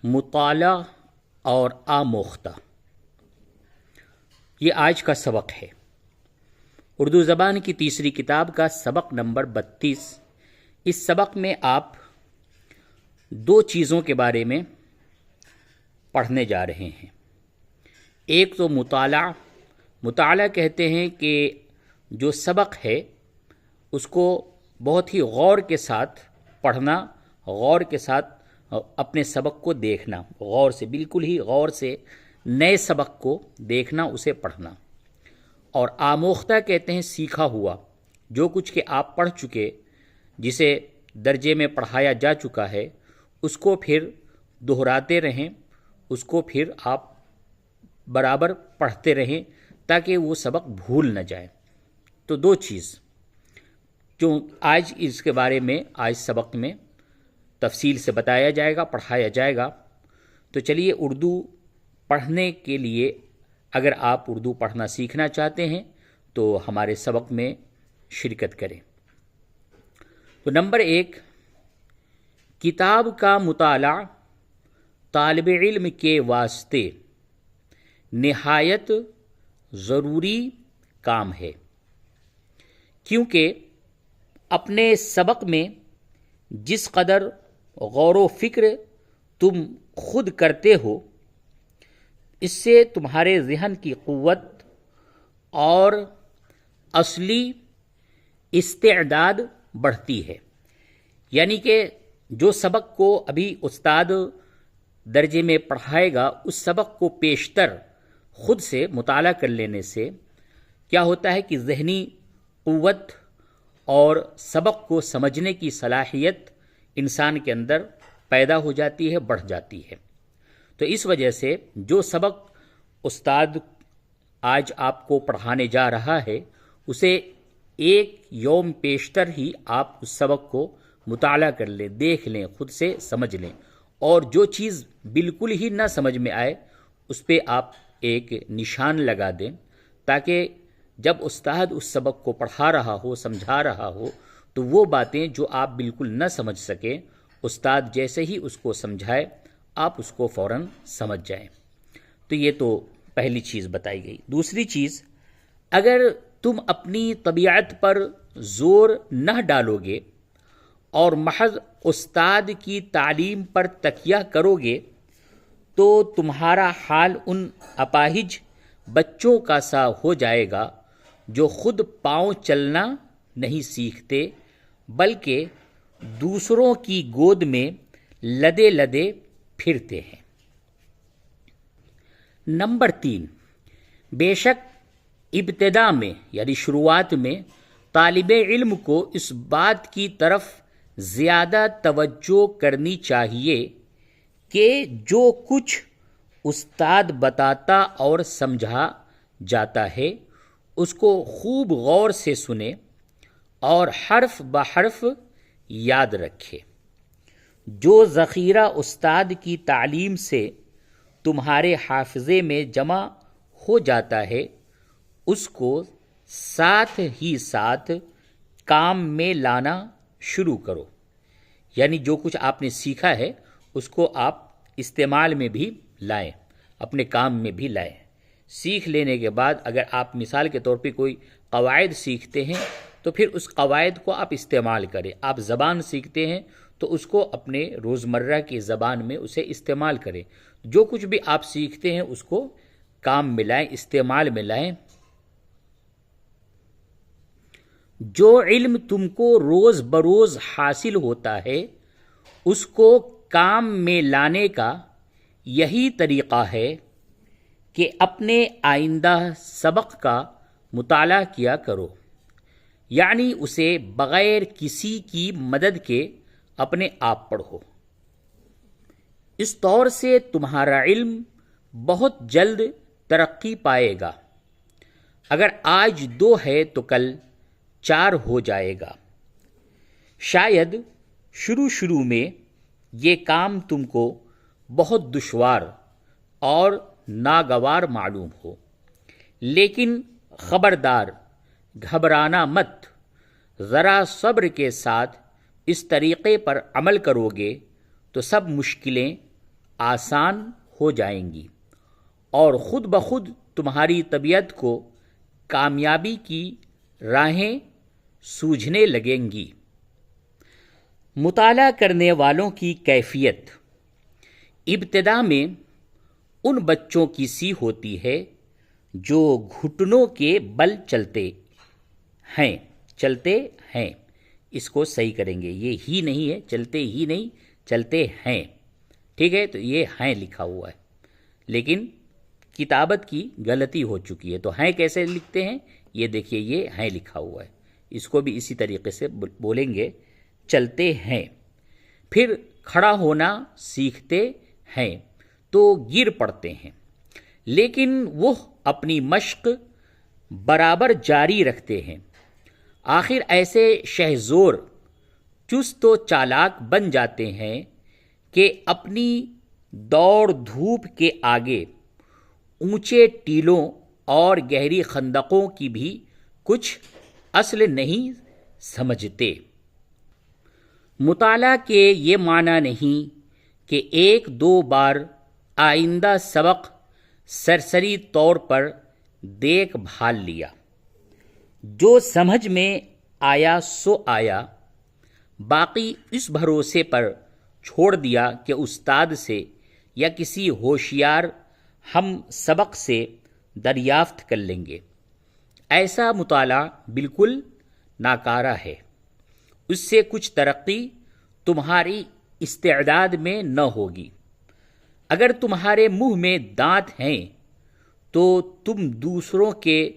مطالعہ اور آموختہ، یہ آج کا سبق ہے۔ اردو زبان کی تیسری کتاب کا سبق نمبر 32۔ اس سبق میں آپ دو چیزوں کے بارے میں پڑھنے جا رہے ہیں۔ ایک تو مطالعہ کہتے ہیں کہ جو سبق ہے اس کو بہت ہی غور کے ساتھ پڑھنا، غور کے ساتھ اپنے سبق کو دیکھنا، غور سے، بالکل ہی غور سے نئے سبق کو دیکھنا، اسے پڑھنا۔ اور آموختہ کہتے ہیں سیکھا ہوا، جو کچھ کہ آپ پڑھ چکے، جسے درجے میں پڑھایا جا چکا ہے، اس کو پھر دہراتے رہیں، اس کو پھر آپ برابر پڑھتے رہیں تاکہ وہ سبق بھول نہ جائے۔ تو دو چیز جو آج اس کے بارے میں آج سبق میں تفصیل سے بتایا جائے گا، پڑھایا جائے گا۔ تو چلیے اردو پڑھنے کے لیے، اگر آپ اردو پڑھنا سیکھنا چاہتے ہیں تو ہمارے سبق میں شرکت کریں۔ تو نمبر 1، کتاب کا مطالعہ طالب علم کے واسطے نہایت ضروری کام ہے، کیونکہ اپنے سبق میں جس قدر غور و فکر تم خود کرتے ہو، اس سے تمہارے ذہن کی قوت اور اصلی استعداد بڑھتی ہے۔ یعنی کہ جو سبق کو ابھی استاد درجے میں پڑھائے گا، اس سبق کو پیشتر خود سے مطالعہ کر لینے سے کیا ہوتا ہے کہ ذہنی قوت اور سبق کو سمجھنے کی صلاحیت انسان کے اندر پیدا ہو جاتی ہے، بڑھ جاتی ہے۔ تو اس وجہ سے جو سبق استاد آج آپ کو پڑھانے جا رہا ہے، اسے ایک یوم پیشتر ہی آپ اس سبق کو مطالعہ کر لیں، دیکھ لیں، خود سے سمجھ لیں، اور جو چیز بالکل ہی نہ سمجھ میں آئے اس پہ آپ ایک نشان لگا دیں، تاکہ جب استاد اس سبق کو پڑھا رہا ہو، سمجھا رہا ہو، تو وہ باتیں جو آپ بالکل نہ سمجھ سکیں، استاد جیسے ہی اس کو سمجھائے آپ اس کو فوراً سمجھ جائیں۔ تو یہ تو پہلی چیز بتائی گئی۔ دوسری چیز، اگر تم اپنی طبیعت پر زور نہ ڈالو گے اور محض استاد کی تعلیم پر تکیہ کرو گے، تو تمہارا حال ان اپاہج بچوں کا سا ہو جائے گا جو خود پاؤں چلنا نہیں سیکھتے، بلکہ دوسروں کی گود میں لدے لدے پھرتے ہیں۔ نمبر 3، بے شک ابتدا میں یعنی شروعات میں طالب علم کو اس بات کی طرف زیادہ توجہ کرنی چاہیے کہ جو کچھ استاد بتاتا اور سمجھا جاتا ہے اس کو خوب غور سے سنے اور حرف بحرف یاد رکھے۔ جو ذخیرہ استاد کی تعلیم سے تمہارے حافظے میں جمع ہو جاتا ہے، اس کو ساتھ ہی ساتھ کام میں لانا شروع کرو۔ یعنی جو کچھ آپ نے سیکھا ہے اس کو آپ استعمال میں بھی لائیں، اپنے کام میں بھی لائیں۔ سیکھ لینے کے بعد اگر آپ مثال کے طور پہ کوئی قواعد سیکھتے ہیں تو پھر اس قواعد کو آپ استعمال کریں۔ آپ زبان سیکھتے ہیں تو اس کو اپنے روزمرہ کی زبان میں اسے استعمال کریں۔ جو کچھ بھی آپ سیکھتے ہیں اس کو کام میں لائیں، استعمال میں لائیں۔ جو علم تم کو روز بروز حاصل ہوتا ہے اس کو کام میں لانے کا یہی طریقہ ہے کہ اپنے آئندہ سبق کا مطالعہ کیا کرو، یعنی اسے بغیر کسی کی مدد کے اپنے آپ پڑھو۔ اس طور سے تمہارا علم بہت جلد ترقی پائے گا۔ اگر آج 2 ہے تو کل 4 ہو جائے گا۔ شاید شروع میں یہ کام تم کو بہت دشوار اور ناگوار معلوم ہو، لیکن خبردار، گھبرانا مت۔ ذرا صبر کے ساتھ اس طریقے پر عمل کرو گے تو سب مشکلیں آسان ہو جائیں گی اور خود بخود تمہاری طبیعت کو کامیابی کی راہیں سوجھنے لگیں گی۔ مطالعہ کرنے والوں کی کیفیت ابتدا میں ان بچوں کی سی ہوتی ہے جو گھٹنوں کے بل چلتے ہیں۔ اس کو صحیح کریں گے، یہ ہی نہیں ہے، چلتے ہی نہیں، چلتے ہیں، ٹھیک ہے؟ تو یہ ہیں لکھا ہوا ہے، لیکن کتابت کی غلطی ہو چکی ہے۔ تو ہیں کیسے لکھتے ہیں؟ یہ دیکھیے، یہ ہیں لکھا ہوا ہے، اس کو بھی اسی طریقے سے بولیں گے، چلتے ہیں۔ پھر کھڑا ہونا سیکھتے ہیں تو گر پڑتے ہیں، لیکن وہ اپنی مشق برابر جاری رکھتے ہیں۔ آخر ایسے شہزور چست و چالاک بن جاتے ہیں کہ اپنی دوڑ دھوپ کے آگے اونچے ٹیلوں اور گہری خندقوں کی بھی کچھ اصل نہیں سمجھتے۔ مطالعہ کے یہ معنی نہیں کہ ایک دو بار آئندہ سبق سرسری طور پر دیکھ بھال لیا، جو سمجھ میں آیا سو آیا، باقی اس بھروسے پر چھوڑ دیا کہ استاد سے یا کسی ہوشیار ہم سبق سے دریافت کر لیں گے۔ ایسا مطالعہ بالکل ناکارہ ہے، اس سے کچھ ترقی تمہاری استعداد میں نہ ہوگی۔ اگر تمہارے منہ میں دانت ہیں تو تم دوسروں کے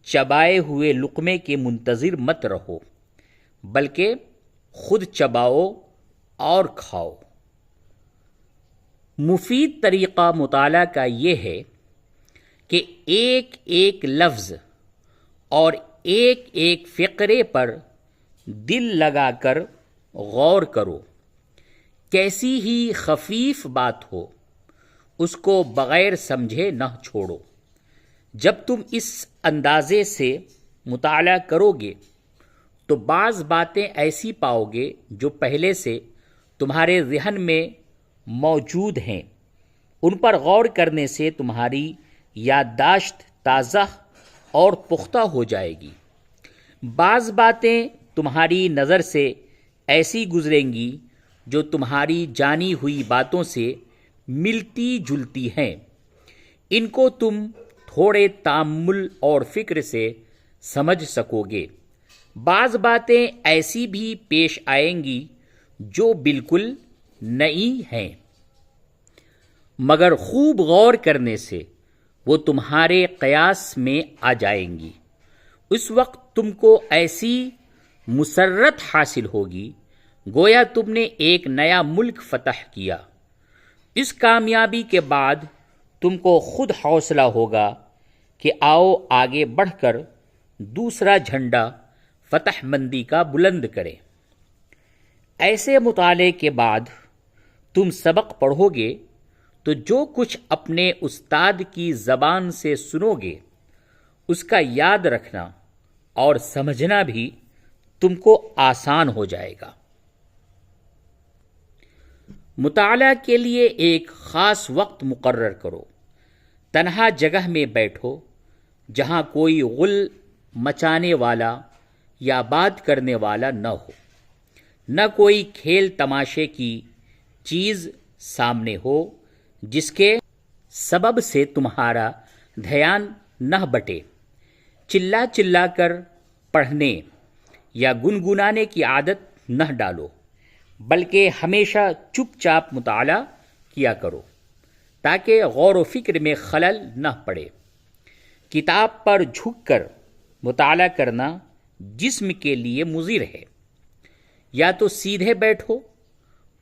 چبائے ہوئے لقمے کے منتظر مت رہو، بلکہ خود چباؤ اور کھاؤ۔ مفید طریقہ مطالعہ کا یہ ہے کہ ایک ایک لفظ اور ایک ایک فقرے پر دل لگا کر غور کرو۔ کیسی ہی خفیف بات ہو، اس کو بغیر سمجھے نہ چھوڑو۔ جب تم اس اندازے سے مطالعہ کرو گے تو بعض باتیں ایسی پاؤ گے جو پہلے سے تمہارے ذہن میں موجود ہیں۔ ان پر غور کرنے سے تمہاری یادداشت تازہ اور پختہ ہو جائے گی۔ بعض باتیں تمہاری نظر سے ایسی گزریں گی جو تمہاری جانی ہوئی باتوں سے ملتی جلتی ہیں۔ ان کو تم تھوڑے تأمل اور فکر سے سمجھ سکو گے۔ بعض باتیں ایسی بھی پیش آئیں گی جو بالکل نئی ہیں، مگر خوب غور کرنے سے وہ تمہارے قیاس میں آ جائیں گی۔ اس وقت تم کو ایسی مسرت حاصل ہوگی گویا تم نے ایک نیا ملک فتح کیا۔ اس کامیابی کے بعد تم کو خود حوصلہ ہوگا کہ آؤ آگے بڑھ کر دوسرا جھنڈا فتح مندی کا بلند کریں۔ ایسے مطالعے کے بعد تم سبق پڑھو گے تو جو کچھ اپنے استاد کی زبان سے سنو گے اس کا یاد رکھنا اور سمجھنا بھی تم کو آسان ہو جائے گا۔ مطالعہ کے لیے ایک خاص وقت مقرر کرو۔ تنہا جگہ میں بیٹھو جہاں کوئی غل مچانے والا یا بات کرنے والا نہ ہو، نہ کوئی کھیل تماشے کی چیز سامنے ہو جس کے سبب سے تمہارا دھیان نہ بٹے۔ چلا چلا کر پڑھنے یا گنگنانے کی عادت نہ ڈالو، بلکہ ہمیشہ چپ چاپ مطالعہ کیا کرو تاکہ غور و فکر میں خلل نہ پڑے۔ کتاب پر جھک کر مطالعہ کرنا جسم کے لیے مضر ہے۔ یا تو سیدھے بیٹھو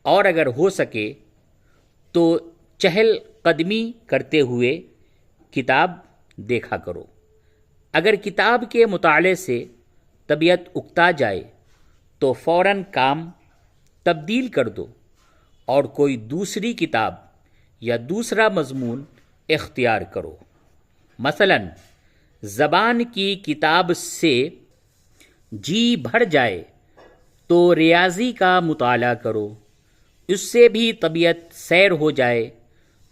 اور اگر ہو سکے تو چہل قدمی کرتے ہوئے کتاب دیکھا کرو۔ اگر کتاب کے مطالعے سے طبیعت اکتا جائے تو فوراً کام تبدیل کر دو اور کوئی دوسری کتاب یا دوسرا مضمون اختیار کرو۔ مثلاً زبان کی کتاب سے جی بھر جائے تو ریاضی کا مطالعہ کرو، اس سے بھی طبیعت سیر ہو جائے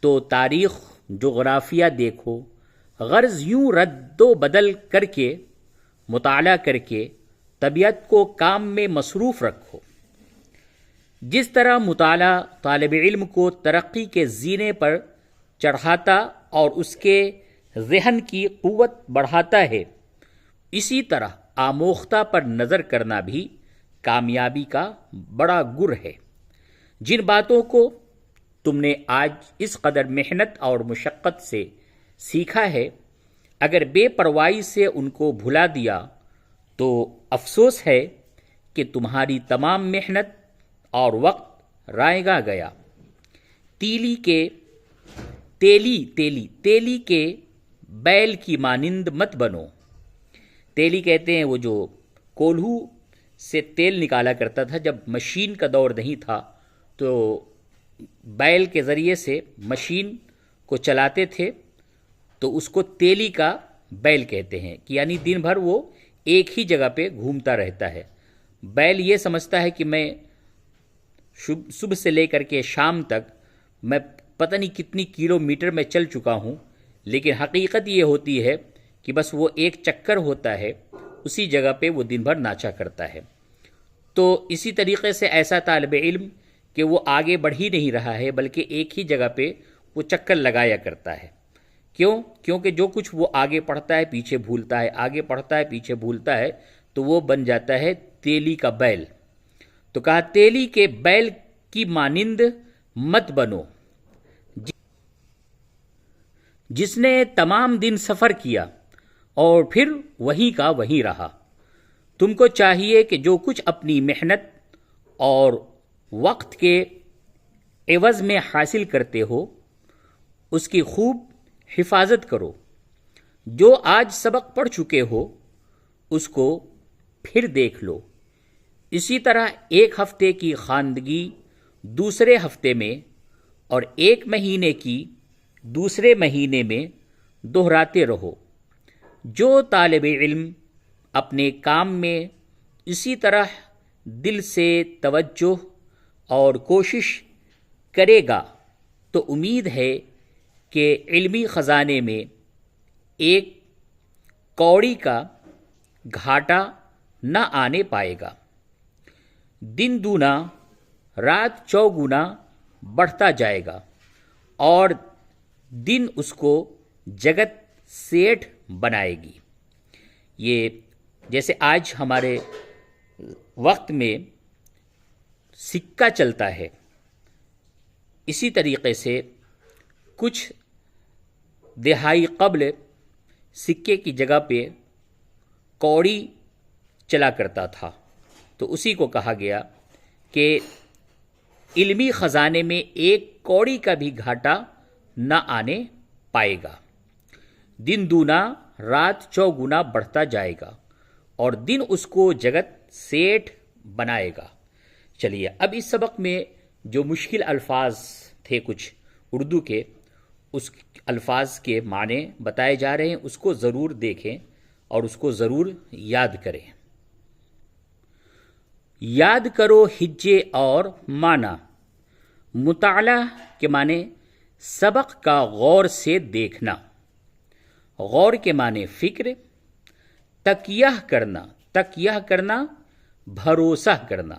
تو تاریخ جغرافیہ دیکھو، غرض یوں رد و بدل کر کے مطالعہ کر کے طبیعت کو کام میں مصروف رکھو۔ جس طرح مطالعہ طالب علم کو ترقی کے زینے پر چڑھاتا اور اس کے ذہن کی قوت بڑھاتا ہے، اسی طرح آموختہ پر نظر کرنا بھی کامیابی کا بڑا گر ہے۔ جن باتوں کو تم نے آج اس قدر محنت اور مشقت سے سیکھا ہے، اگر بے پرواہی سے ان کو بھلا دیا تو افسوس ہے کہ تمہاری تمام محنت اور وقت رائگاں گیا۔ تیلی کے بیل کی مانند مت بنو۔ تیلی کہتے ہیں وہ جو کولہو سے تیل نکالا کرتا تھا، جب مشین کا دور نہیں تھا تو بیل کے ذریعے سے مشین کو چلاتے تھے، تو اس کو تیلی کا بیل کہتے ہیں کہ یعنی دن بھر وہ ایک ہی جگہ پہ گھومتا رہتا ہے۔ بیل یہ سمجھتا ہے کہ میں صبح سے لے کر کے شام تک میں پتہ نہیں کتنی کلومیٹر میں چل چکا ہوں، لیکن حقیقت یہ ہوتی ہے کہ بس وہ ایک چکر ہوتا ہے، اسی جگہ پہ وہ دن بھر ناچا کرتا ہے۔ تو اسی طریقے سے ایسا طالب علم کہ وہ آگے بڑھ ہی نہیں رہا ہے بلکہ ایک ہی جگہ پہ وہ چکر لگایا کرتا ہے۔ کیونکہ جو کچھ وہ آگے پڑھتا ہے پیچھے بھولتا ہے، آگے پڑھتا ہے پیچھے بھولتا ہے، تو وہ بن جاتا ہے تیلی کا بیل۔ تو کہا تیلی کے بیل کی مانند مت بنو، جس نے تمام دن سفر کیا اور پھر وہیں کا وہیں رہا۔ تم کو چاہیے کہ جو کچھ اپنی محنت اور وقت کے عوض میں حاصل کرتے ہو اس کی خوب حفاظت کرو۔ جو آج سبق پڑھ چکے ہو اس کو پھر دیکھ لو۔ اسی طرح ایک ہفتے کی خواندگی دوسرے ہفتے میں اور ایک مہینے کی دوسرے مہینے میں دہراتے رہو۔ جو طالب علم اپنے کام میں اسی طرح دل سے توجہ اور کوشش کرے گا تو امید ہے کہ علمی خزانے میں ایک کوڑی کا گھاٹا نہ آنے پائے گا۔ دن دونا رات چوگنا بڑھتا جائے گا اور دن اس کو جگت سیٹھ بنائے گی۔ یہ جیسے آج ہمارے وقت میں سکہ چلتا ہے، اسی طریقے سے کچھ دہائی قبل سکے کی جگہ پہ کوڑی چلا کرتا تھا، تو اسی کو کہا گیا کہ علمی خزانے میں ایک کوڑی کا بھی گھاٹا نہ آنے پائے گا۔ دن دونا رات چوگنا بڑھتا جائے گا اور دن اس کو جگت سیٹھ بنائے گا۔ چلیے اب اس سبق میں جو مشکل الفاظ تھے کچھ اردو کے، اس الفاظ کے معنی بتائے جا رہے ہیں، اس کو ضرور دیکھیں اور اس کو ضرور یاد کریں۔ یاد کرو ہجے اور معنی۔ مطالعہ کے معنی سبق کا غور سے دیکھنا، غور کے معنی فکر، تکیہ کرنا بھروسہ کرنا،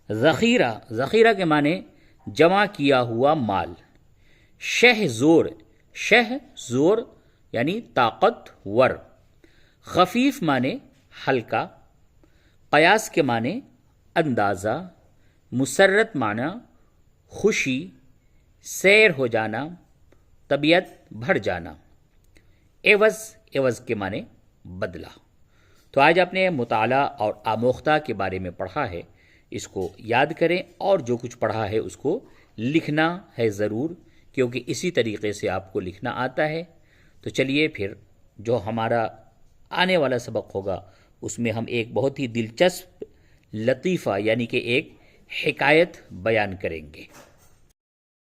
ذخیرہ کے معنی جمع کیا ہوا مال، شہ زور یعنی طاقت ور، خفیف معنی ہلکا، قیاس کے معنی اندازہ، مسرت معنی خوشی، سیر ہو جانا، طبیعت بڑھ جانا، عوض کے معنی بدلہ۔ تو آج آپ نے مطالعہ اور آموختہ کے بارے میں پڑھا ہے، اس کو یاد کریں اور جو کچھ پڑھا ہے اس کو لکھنا ہے ضرور، کیونکہ اسی طریقے سے آپ کو لکھنا آتا ہے۔ تو چلیے پھر جو ہمارا آنے والا سبق ہوگا اس میں ہم ایک بہت ہی دلچسپ لطیفہ یعنی کہ ایک حکایت بیان کریں گے۔